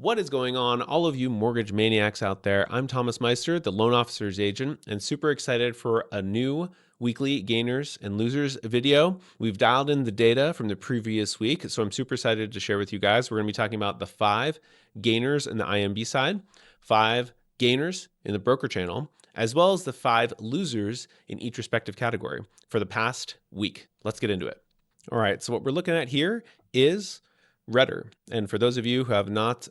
What is going on, all of you mortgage maniacs out there? I'm Thomas Meister, the loan officer's agent, and super excited for a new weekly gainers and losers video. We've dialed in the data from the previous week, so I'm super excited to share with you guys. We're going to be talking about the 5 gainers in the IMB side, 5 gainers in the broker channel, as well as the 5 losers in each respective category for the past week. Let's get into it. All right, so what we're looking at here is RETR. And for those of you who have not,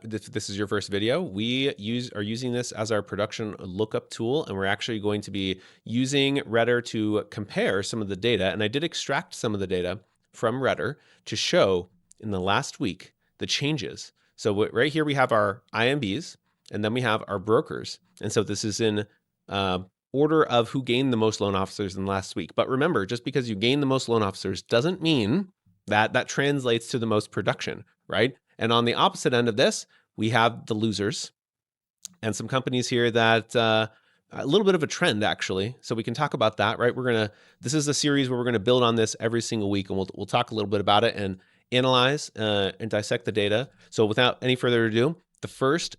this is your first video, we are using this as our production lookup tool, and we're actually going to be using RETR to compare some of the data. And I did extract some of the data from RETR to show in the last week the changes. So right here we have our IMBs, and then we have our brokers. And so this is in order of who gained the most loan officers in the last week. But remember, just because you gain the most loan officers doesn't mean that translates to the most production, right? And on the opposite end of this, we have the losers and some companies here that a little bit of a trend actually. So we can talk about that, right? This is a series where we're gonna build on this every single week, and we'll talk a little bit about it and analyze and dissect the data. So without any further ado, the first,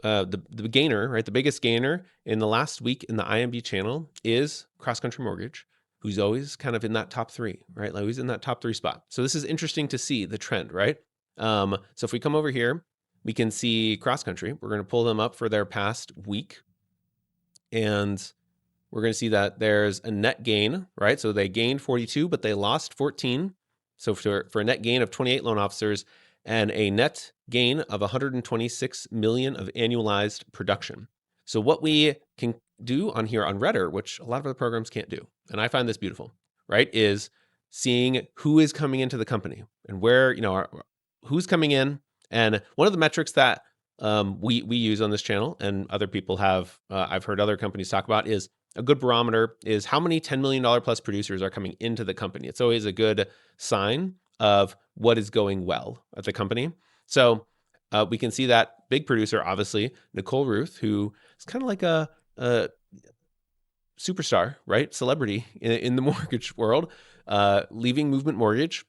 the gainer, right? The biggest gainer in the last week in the IMB channel is Cross Country Mortgage, who's always kind of in that top 3, right? Like, who's in that top 3 spot. So this is interesting to see the trend, right? So if we come over here, we can see Cross Country. We're going to pull them up for their past week. And we're going to see that there's a net gain, right? So they gained 42, but they lost 14. So for a net gain of 28 loan officers and a net gain of 126 million of annualized production. So what we can do on here on RETR, which a lot of other programs can't do, and I find this beautiful, right, is seeing who is coming into the company and where, who's coming in. And one of the metrics that we use on this channel and other people have, I've heard other companies talk about, is a good barometer is how many $10 million plus producers are coming into the company. It's always a good sign of what is going well at the company. So we can see that big producer, obviously, Nicole Ruth, who is kind of like a superstar, right? Celebrity in the mortgage world, leaving Movement Mortgage,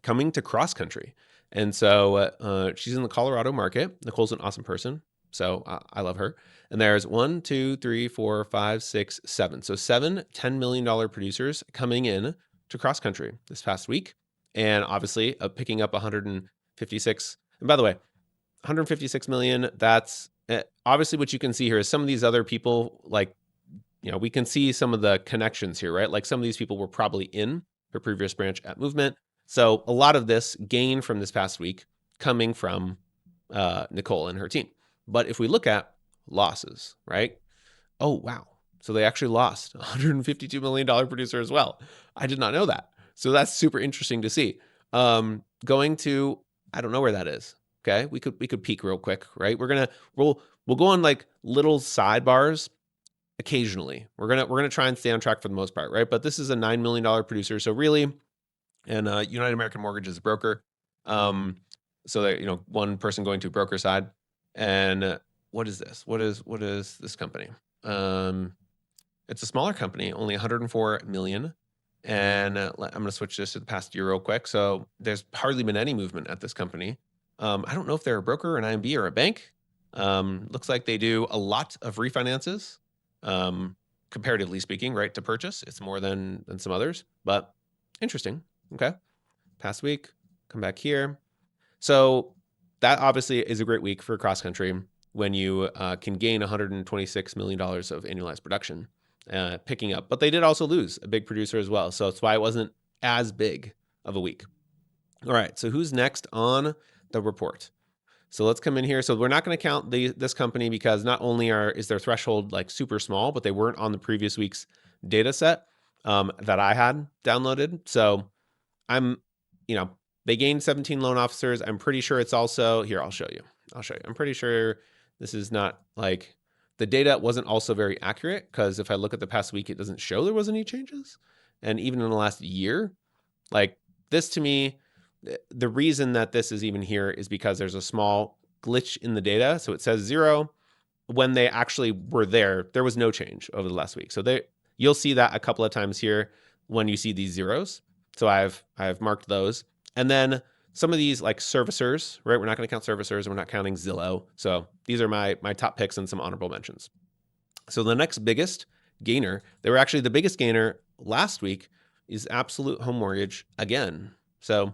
coming to Cross Country. And so she's in the Colorado market. Nicole's an awesome person. So I love her. And there's 1, 2, 3, 4, 5, 6, 7. So 7 $10 million producers coming in to Cross Country this past week. And obviously picking up 156. And by the way, 156 million, that's obviously what you can see here is some of these other people, like, we can see some of the connections here, right? Like some of these people were probably in her previous branch at Movement. So a lot of this gain from this past week coming from Nicole and her team. But if we look at losses, right? Oh, wow. So they actually lost $152 million producer as well. I did not know that. So that's super interesting to see. Going to, I don't know where that is. Okay. We could peek real quick, right? We'll go on like little sidebars occasionally. We're gonna try and stay on track for the most part, right? But this is a $9 million producer. So really, and United American Mortgage is a broker. So that, one person going to a broker side. And what is this? What is this company? It's a smaller company, only 104 million. And I'm going to switch this to the past year real quick. So there's hardly been any movement at this company. I don't know if they're a broker, an IMB, or a bank. Looks like they do a lot of refinances, comparatively speaking, right, to purchase. It's more than some others, but interesting. Okay. Past week, come back here. So that obviously is a great week for Cross Country when you can gain $126 million of annualized production. Picking up, but they did also lose a big producer as well. So that's why it wasn't as big of a week. All right, so who's next on the report? So let's come in here. So we're not going to count this company because not only is their threshold like super small, but they weren't on the previous week's data set that I had downloaded. So they gained 17 loan officers. I'm pretty sure it's also here. I'll show you. I'm pretty sure this is not like, the data wasn't also very accurate because if I look at the past week, it doesn't show there was any changes. And even in the last year, like this to me, the reason that this is even here is because there's a small glitch in the data. So it says 0. When they actually were there was no change over the last week. So you'll see that a couple of times here when you see these zeros. So I've marked those. And then some of these like servicers, right? We're not going to count servicers, and we're not counting Zillow. So these are my top picks and some honorable mentions. So the next biggest gainer, they were actually the biggest gainer last week, is Absolute Home Mortgage again. So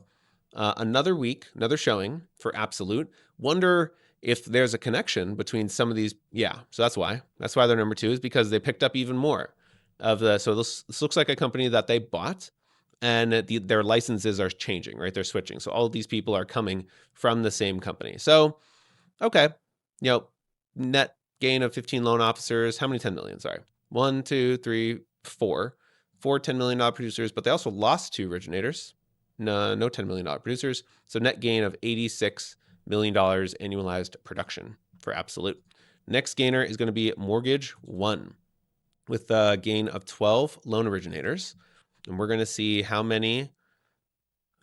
another week, another showing for Absolute. Wonder if there's a connection between some of these. Yeah, so that's why they're number 2, is because they picked up even more of the. So this looks like a company that they bought, and their licenses are changing, right? They're switching. So all of these people are coming from the same company. So, okay, net gain of 15 loan officers. How many 10 million? Sorry. 1, 2, 3, 4. 4 $10 million producers, but they also lost 2 originators. No $10 million producers. So net gain of $86 million annualized production for Absolute. Next gainer is going to be Mortgage One with a gain of 12 loan originators. And we're going to see how many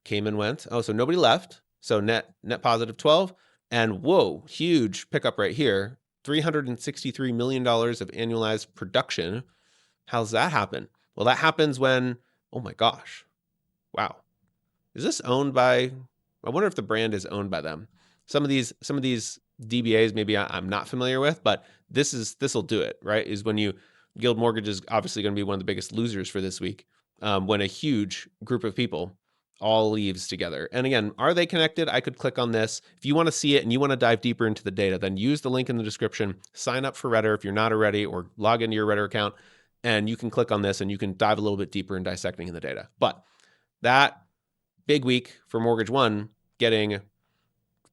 came and went. Oh, so nobody left. So net positive 12. And whoa, huge pickup right here. $363 million of annualized production. How's that happen? Well, that happens when, oh my gosh, wow. Is this owned by, I wonder if the brand is owned by them. Some of these DBAs maybe I'm not familiar with, but this will do it, right? Is when Guild Mortgage is obviously going to be one of the biggest losers for this week, when a huge group of people all leaves together. And again, are they connected? I could click on this. If you want to see it and you want to dive deeper into the data, then use the link in the description, sign up for RETR if you're not already, or log into your RETR account, and you can click on this and you can dive a little bit deeper in dissecting in the data. But that big week for Mortgage One, getting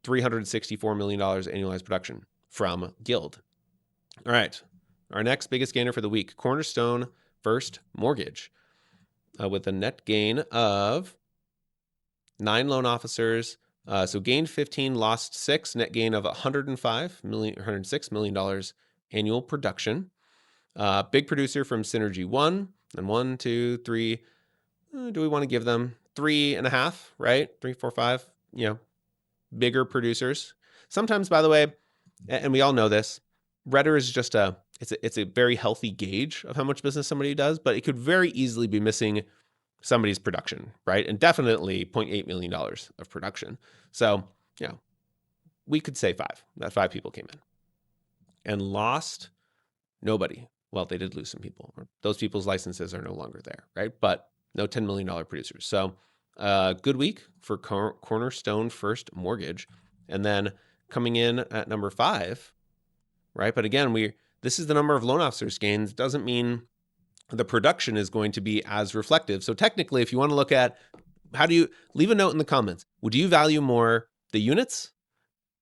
$364 million annualized production from Guild. All right, our next biggest gainer for the week, Cornerstone First Mortgage, with a net gain of 9 loan officers. So gained 15, lost 6, net gain of $106 million annual production. Big producer from Synergy One, and 1, 2, 3. Do we want to give them 3.5, right? 3, 4, 5, bigger producers. Sometimes, by the way, and we all know this, RETR is just it's a very healthy gauge of how much business somebody does, but it could very easily be missing somebody's production, right? And definitely $0.8 million of production. So, we could say 5, that 5 people came in and lost nobody. Well, they did lose some people. Those people's licenses are no longer there, right? But no $10 million producers. So good week for Cornerstone First Mortgage. And then coming in at number 5, right? But again, this is the number of loan officers gains. Doesn't mean the production is going to be as reflective. So technically, if you want to look at how do you leave a note in the comments, would you value more the units?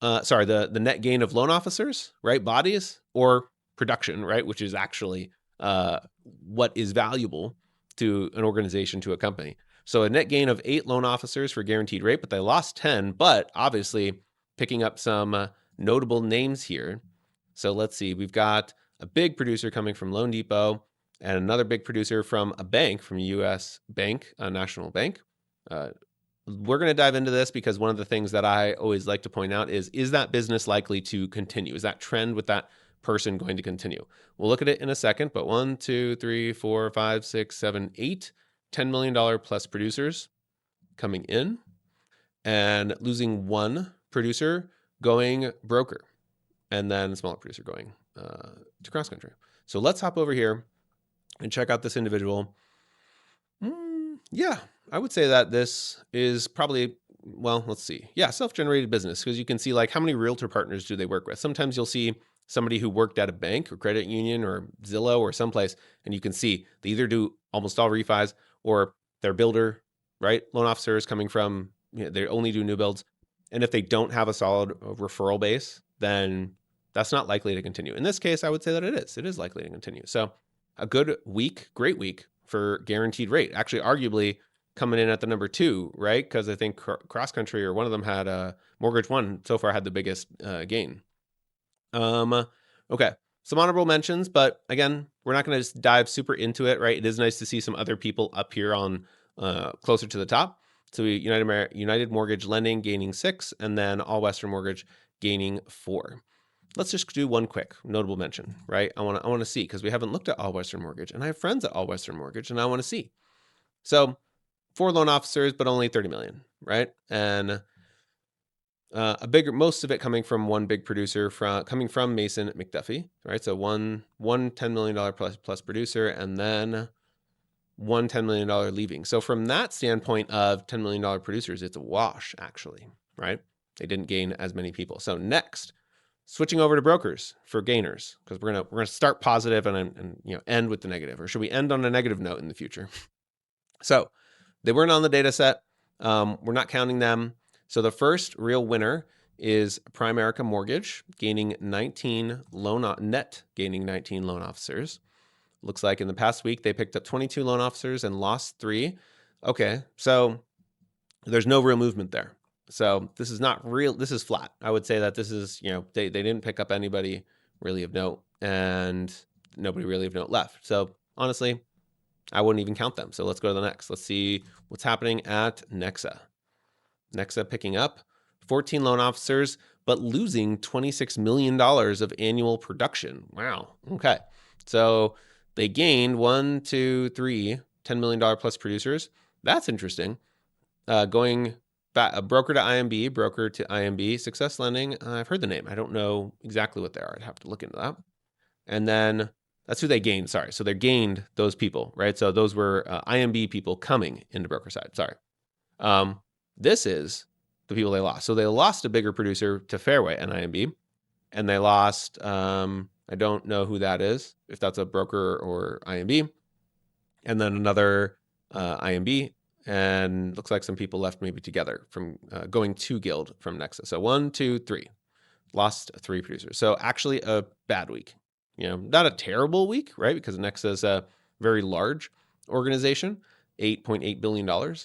The net gain of loan officers, right? Bodies, or production, right? Which is actually what is valuable to an organization, to a company. So a net gain of 8 loan officers for guaranteed rate, but they lost 10, but obviously picking up some notable names here. So let's see, we've got a big producer coming from Loan Depot and another big producer from a bank, from US Bank, a national bank. We're going to dive into this because one of the things that I always like to point out is that business likely to continue? Is that trend with that person going to continue? We'll look at it in a second, but 1, 2, 3, 4, 5, 6, 7, 8, $10 million plus producers coming in, and losing 1 producer going broker, and then a smaller producer going to cross country. So let's hop over here and check out this individual. Yeah, I would say that this is probably, well, let's see. Yeah, self-generated business, because you can see like how many realtor partners do they work with. Sometimes you'll see somebody who worked at a bank or credit union or Zillow or someplace, and you can see they either do almost all refis or they're builder, right? Loan officers coming from, they only do new builds. And if they don't have a solid referral base, then that's not likely to continue. In this case, I would say that it is. It is likely to continue. So a good week, great week for guaranteed rate. Actually, arguably coming in at the number 2, right? Because I think cross country, or one of them, had Mortgage One so far had the biggest gain. Okay, some honorable mentions, but again, we're not going to just dive super into it, right? It is nice to see some other people up here on closer to the top. So United Mortgage Lending gaining 6, and then All Western Mortgage gaining 4. Let's just do one quick notable mention, right? I want to see, because we haven't looked at All Western Mortgage, and I have friends at All Western Mortgage, and I want to see. So 4 loan officers, but only 30 million, right? And most of it coming from one big producer coming from Mason McDuffie, right? So one $10 million plus producer, and then one $10 million leaving. So from that standpoint of $10 million producers, it's a wash actually, right? They didn't gain as many people. So next, switching over to brokers for gainers, because we're gonna start positive and end with the negative, or should we end on a negative note in the future? So they weren't on the data set. We're not counting them. So the first real winner is Primerica Mortgage, gaining 19 net gaining 19 loan officers. Looks like in the past week, they picked up 22 loan officers and lost 3. Okay, so there's no real movement there. So this is not real. This is flat. I would say that this is, they didn't pick up anybody really of note, and nobody really of note left. So honestly, I wouldn't even count them. So let's go to the next. Let's see what's happening at Nexa. Nexa picking up 14 loan officers, but losing $26 million of annual production. Wow. Okay. So they gained 1, 2, 3, $10 million plus producers. That's interesting. Going back, a broker to IMB, Success Lending. I've heard the name. I don't know exactly what they are. I'd have to look into that. And then that's who they gained. Sorry. So they gained those people, right? So those were IMB people coming into broker side. Sorry. This is the people they lost. So they lost a bigger producer to Fairway and IMB, and they lost, I don't know who that is, if that's a broker or IMB, and then another IMB, and looks like some people left maybe together from going to Guild from Nexa. So 1, 2, 3, lost 3 producers. So actually a bad week, not a terrible week, right? Because Nexa is a very large organization, $8.8 billion,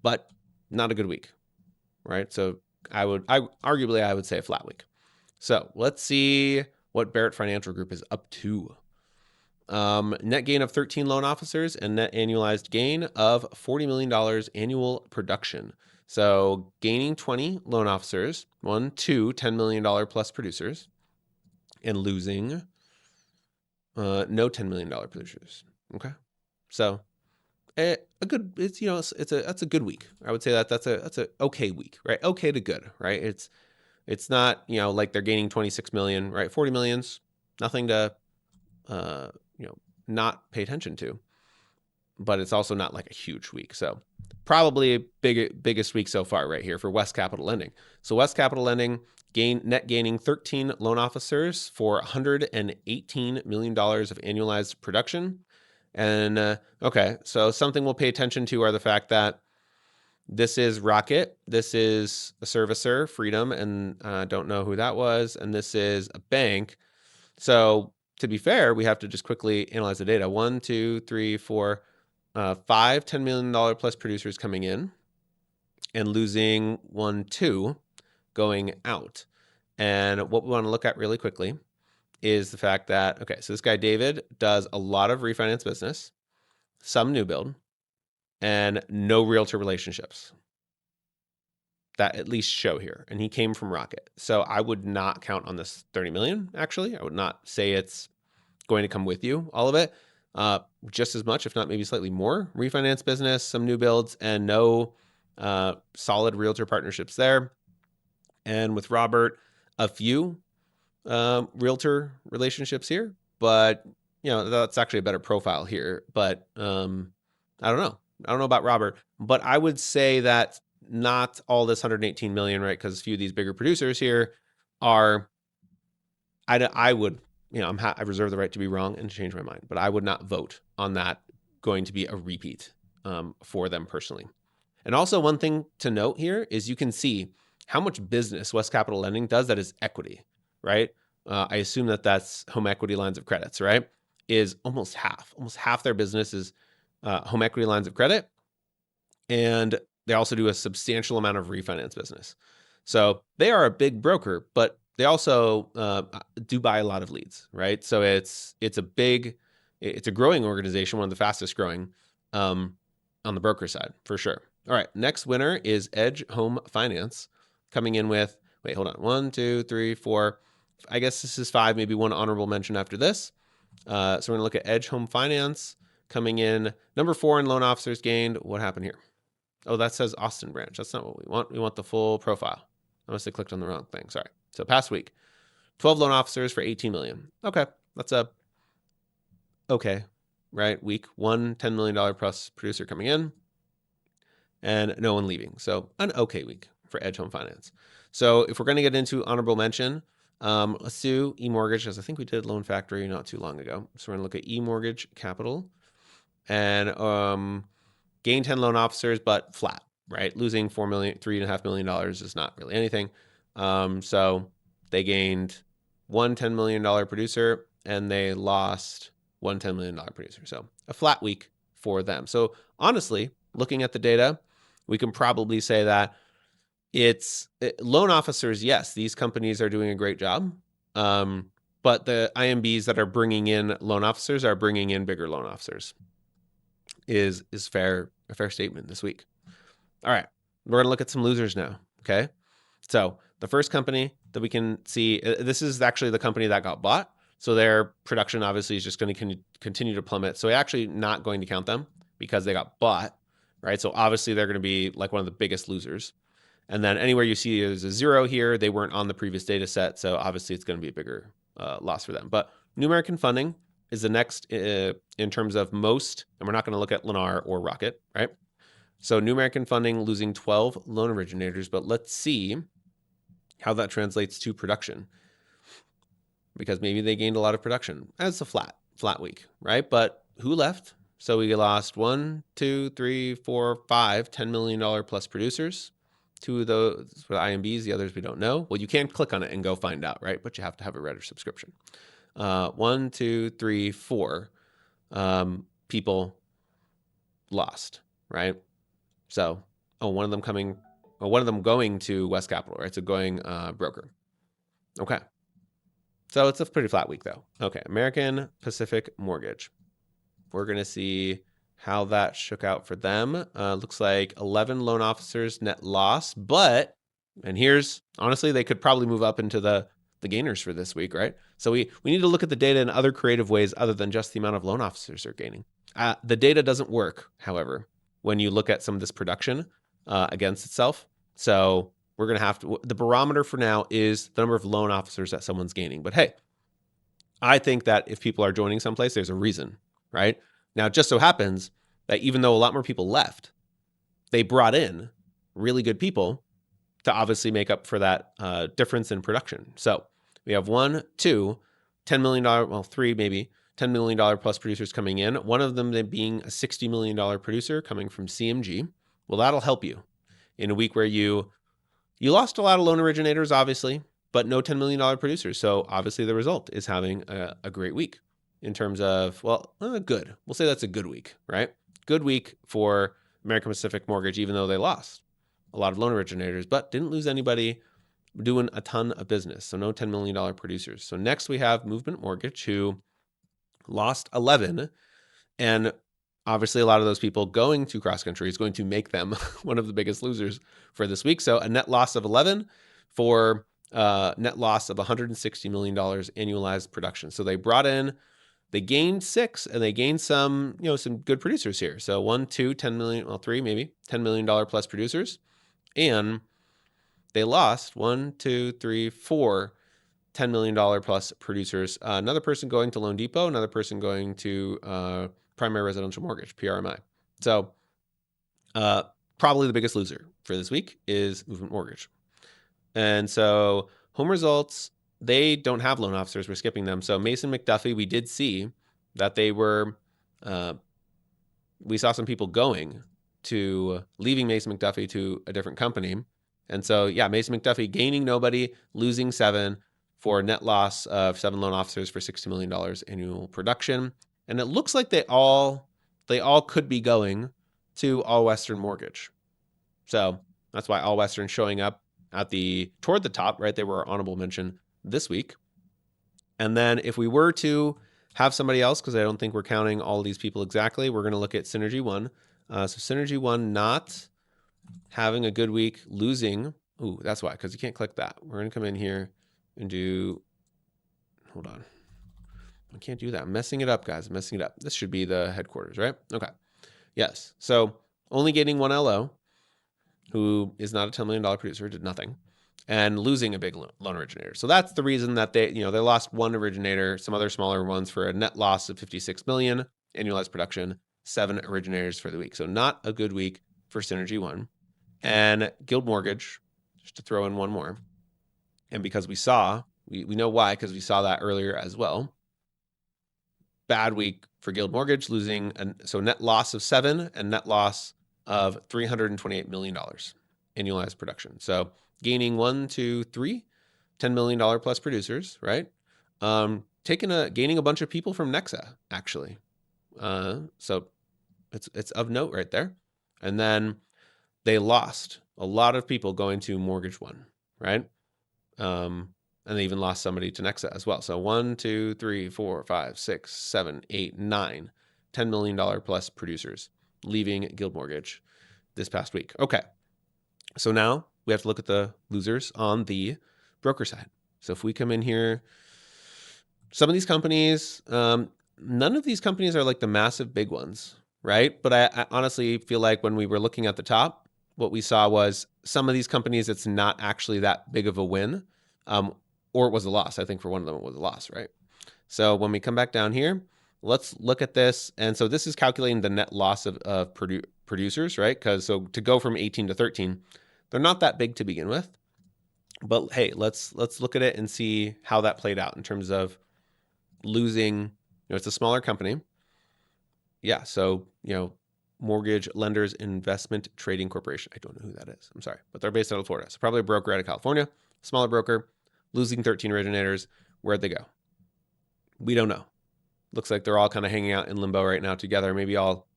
but not a good week, right? So I would say a flat week. So let's see what Barrett Financial Group is up to. Net gain of 13 loan officers and net annualized gain of $40 million annual production. So gaining 20 loan officers, 2 $10 million plus producers, and losing no $10 million producers. Okay, so that's a good week. I would say that's a okay week, right? Okay to good, right? It's not, like they're gaining 26 million, right? 40 million's nothing to, not pay attention to, but it's also not like a huge week. So probably biggest week so far right here for West Capital Lending. So West Capital Lending net gaining 13 loan officers for $118 million of annualized production. And okay, so something we'll pay attention to are the fact that this is Rocket, this is a servicer, Freedom, and don't know who that was, and this is a bank. So to be fair, we have to just quickly analyze the data. 1, 2, 3, 4, 5 $10 million plus producers coming in and losing 1, 2 going out. And what we want to look at really quickly is the fact that, okay, so this guy David does a lot of refinance business, some new build, and no realtor relationships that at least show here. And he came from Rocket. So I would not count on this 30 million, actually. I would not say it's going to come with you, all of it. Just as much, if not maybe slightly more, refinance business, some new builds, and no solid realtor partnerships there. And with Robert, a few realtor relationships here, but that's actually a better profile here. But I don't know. I don't know about Robert, but I would say that not all this 118 million, right? Because a few of these bigger producers here are, I would, I reserve the right to be wrong and change my mind, but I would not vote on that going to be a repeat for them personally. And also one thing to note here is you can see how much business West Capital Lending does that is equity, right? I assume that that's home equity lines of credits, right? Is almost half their business is home equity lines of credit. And they also do a substantial amount of refinance business. So they are a big broker, but they also do buy a lot of leads, right? So it's a growing organization, one of the fastest growing on the broker side for sure. All right, next winner is Edge Home Finance, coming in with, wait, hold on, 1, 2, 3, 4. I guess this is 5, maybe one honorable mention after this. So we're gonna look at Edge Home Finance coming in number 4 in loan officers gained. What happened here? Oh, that says Austin branch. That's not what we want. We want the full profile. I must have clicked on the wrong thing. Sorry. So past week, 12 loan officers for 18 million. Okay. That's a okay, right? Week one, $10 million plus producer coming in and no one leaving. So an okay week for Edge Home Finance. So if we're going to get into honorable mention, let's do eMortgage, because I think we did Loan Factory not too long ago. So we're going to look at eMortgage Capital and gain 10 loan officers, but flat, right? Losing $3.5 million is not really anything. So they gained one $10 million producer and they lost one $10 million producer. So a flat week for them. So honestly, looking at the data, we can probably say that loan officers, yes, these companies are doing a great job. But the IMBs that are bringing in loan officers are bringing in bigger loan officers is a fair statement this week. All right, we're going to look at some losers now, okay? So the first company that we can see, this is actually the company that got bought. So their production obviously is just going to continue to plummet. So we're actually not going to count them because they got bought, right? So obviously they're going to be like one of the biggest losers. And then anywhere you see there's a 0 here, they weren't on the previous data set. So obviously it's going to be a bigger loss for them. But New American Funding is the next in terms of most, and we're not going to look at Lennar or Rocket, right? So New American Funding losing 12 loan originators, but let's see how that translates to production, because maybe they gained a lot of production. That's a flat week, right? But who left? So we lost 1, 2, 3, 4, 5 $10 million plus producers. 2 of those for the IMBs, the others we don't know. Well, you can click on it and go find out, right? But you have to have a RETR subscription. 1, 2, 3, 4 people lost, right? So, one of them going to West Capital, right? So going broker. Okay. So it's a pretty flat week though. Okay, American Pacific Mortgage. We're going to see how that shook out for them. Looks like 11 loan officers net loss, but, and here's, honestly, they could probably move up into the gainers for this week, right? So we need to look at the data in other creative ways other than just the amount of loan officers they're gaining. The data doesn't work, however, when you look at some of this production against itself. So we're going to have to, the barometer for now is the number of loan officers that someone's gaining. But hey, I think that if people are joining someplace, there's a reason, right? Now, it just so happens that even though a lot more people left, they brought in really good people to obviously make up for that difference in production. So we have 1, 2, $10 million, well, 3 maybe, $10 million plus producers coming in. One of them being a $60 million producer coming from CMG. Well, that'll help you in a week where you lost a lot of loan originators, obviously, but no $10 million producers. So obviously the result is having a great week in terms of, well, good. We'll say that's a good week, right? Good week for American Pacific Mortgage, even though they lost a lot of loan originators, but didn't lose anybody doing a ton of business. So no $10 million producers. So next we have Movement Mortgage, who lost 11. And obviously a lot of those people going to cross country is going to make them one of the biggest losers for this week. So a net loss of 11 for net loss of $160 million annualized production. So they brought in, they gained 6 and they gained some, some good producers here. So 1, 2, 10 million, well, 3 maybe, $10 million plus producers. And they lost 1, 2, 3, 4 $10 million plus producers. Another person going to Loan Depot, another person going to Primary Residential Mortgage, PRMI. So probably the biggest loser for this week is Movement Mortgage. And so home results, they don't have loan officers. We're skipping them. So Mason McDuffie, we did see that they were, we saw some people leaving Mason McDuffie to a different company. And so, yeah, Mason McDuffie gaining nobody, losing 7 for a net loss of 7 loan officers for $60 million annual production. And it looks like they all could be going to All Western Mortgage. So that's why All Western showing up toward the top, right? They were honorable mention this week. And then if we were to have somebody else, because I don't think we're counting all of these people exactly, we're going to look at Synergy One. So Synergy One not having a good week, losing. Ooh, that's why, because you can't click that. We're going to come in here and do, hold on. I can't do that. I'm messing it up, guys. I'm messing it up. This should be the headquarters, right? Okay. Yes. So only getting 1 LO, who is not a $10 million producer, did nothing. and losing a big loan originator. So that's the reason that they lost one originator, some other smaller ones, for a net loss of 56 million, annualized production, 7 originators for the week. So not a good week for Synergy One. And Guild Mortgage, just to throw in one more. And because we know why, because we saw that earlier as well. Bad week for Guild Mortgage, losing, so net loss of 7 and net loss of $328 million annualized production. So gaining 1, 2, 3, $10 million plus producers, right? Gaining a bunch of people from Nexa, actually. So it's of note right there. And then they lost a lot of people going to Mortgage One, right? And they even lost somebody to Nexa as well. So 1, 2, 3, 4, 5, 6, 7, 8, 9, $10 million plus producers leaving Guild Mortgage this past week. Okay. So now we have to look at the losers on the broker side. So if we come in here, some of these companies, none of these companies are like the massive big ones, right? But I honestly feel like when we were looking at the top, what we saw was some of these companies, it's not actually that big of a win, or it was a loss. I think for one of them, it was a loss, right? So when we come back down here, let's look at this. And so this is calculating the net loss of producers, right? Because so to go from 18 to 13, they're not that big to begin with. But hey, let's look at it and see how that played out in terms of losing. It's a smaller company. Yeah, so Mortgage Lenders Investment Trading Corporation. I don't know who that is. I'm sorry, but they're based out of Florida. So probably a broker out of California, smaller broker, losing 13 originators. Where'd they go? We don't know. Looks like they're all kind of hanging out in limbo right now together, maybe all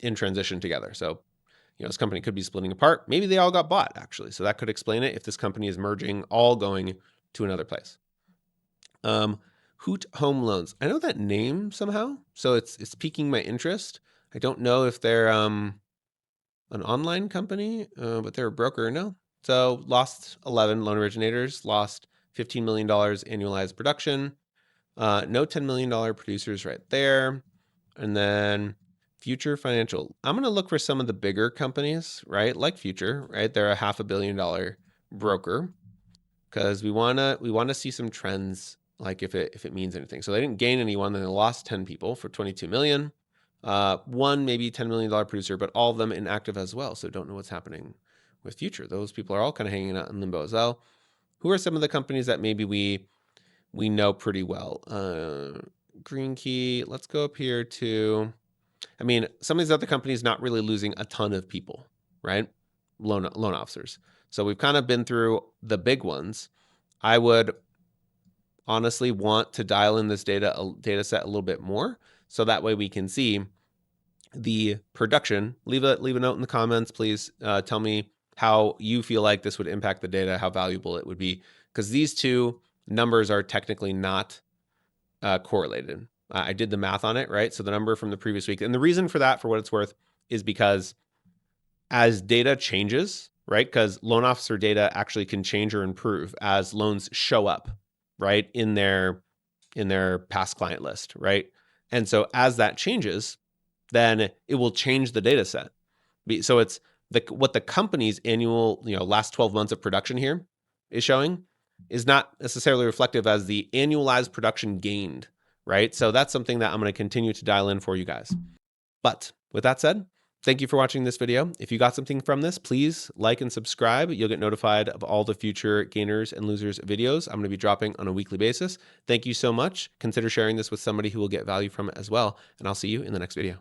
in transition together. So, this company could be splitting apart. Maybe they all got bought, actually. So that could explain it if this company is merging, all going to another place. Hoot Home Loans. I know that name somehow, so it's piquing my interest. I don't know if they're an online company, but they're a broker. No. So lost 11 loan originators, lost $15 million annualized production. No $10 million producers right there. And then Future Financial. I'm going to look for some of the bigger companies, right? Like Future, right? They're a $500 million broker, because we want to see some trends, like if it means anything. So they didn't gain anyone, then they lost 10 people for 22 million. One maybe $10 million producer, but all of them inactive as well. So don't know what's happening with Future. Those people are all kind of hanging out in limbo as well. Who are some of the companies that maybe we know pretty well? Green Key. Let's go up here to, some of these other companies not really losing a ton of people, right? Loan officers. So we've kind of been through the big ones. I would honestly want to dial in this data set a little bit more, so that way we can see the production. Leave a note in the comments, please. Tell me how you feel like this would impact the data, how valuable it would be, because these two numbers are technically not correlated. I did the math on it, right? So the number from the previous week, and the reason for that, for what it's worth, is because as data changes, right? Because loan officer data actually can change or improve as loans show up, right, in their past client list, right? And so as that changes, then it will change the data set. So it's what the company's annual, last 12 months of production here is showing is not necessarily reflective as the annualized production gained, right? So that's something that I'm going to continue to dial in for you guys. But with that said, thank you for watching this video. If you got something from this, please like and subscribe. You'll get notified of all the future gainers and losers videos I'm going to be dropping on a weekly basis. Thank you so much. Consider sharing this with somebody who will get value from it as well. And I'll see you in the next video.